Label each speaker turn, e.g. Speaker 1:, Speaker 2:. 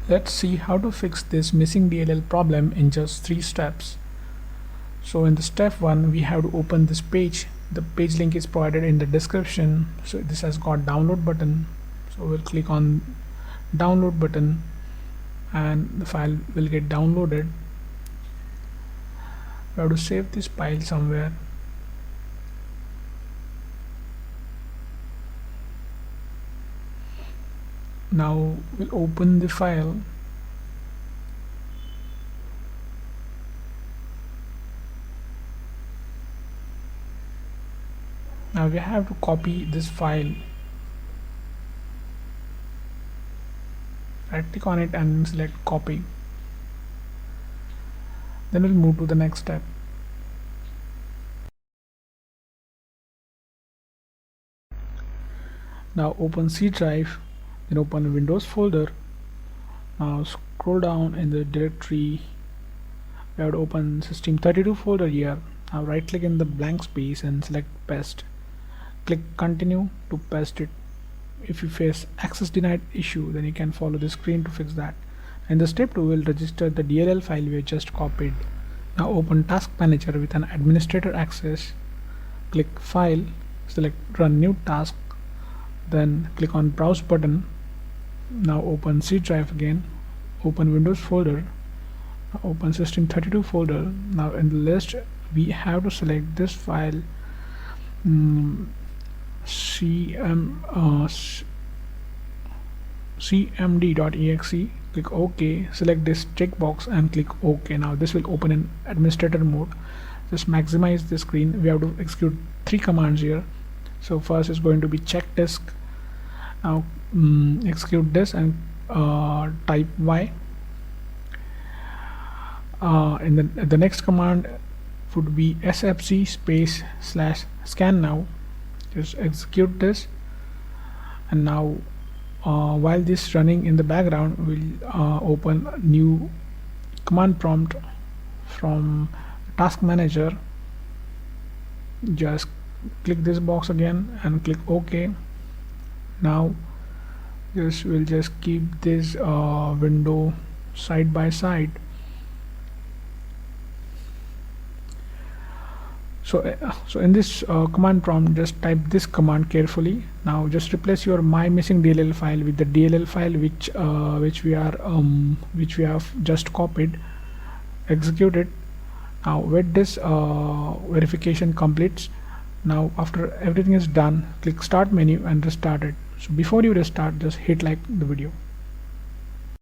Speaker 1: Let's see how to fix this missing DLL problem in just 3 steps. So in the step 1, we have to open this page. The page link is provided in the description. So this has got download button. So we'll click on download button and the file will get downloaded. We have to save this file somewhere. Now we'll open the file. Now we have to copy this file. Right click on it and select copy. Then we'll move to the next step. Now open C drive, then open Windows folder. Now scroll down in the directory. We have to open System32 folder here. Now right click in the blank space and select paste. Click continue to paste it. If you face access denied issue, then you can follow the screen to fix that. And the step 2 will register the DLL file we just copied. Now open Task Manager with an administrator access. Click File, select Run New Task, then click on Browse button. Now open C drive again, open Windows folder, open System32 folder. Now in the list we have to select this file, cmd.exe. click OK, select this checkbox and click OK. Now this will open in administrator mode. Just maximize the screen. We have to execute 3 commands here. So first is going to be check disk. Now execute this and type Y. In the next command would be sfc space / scan now. Just execute this, and now while this running in the background, we'll open new command prompt from Task Manager. Just click this box again and click OK. Now we'll just keep this window side by side. So in this command prompt, just type this command carefully. Now just replace your my missing DLL file with the DLL file which we have just copied. Execute it. Now wait this verification completes. Now after everything is done, click Start menu and restart it. So before you restart, just hit like the video.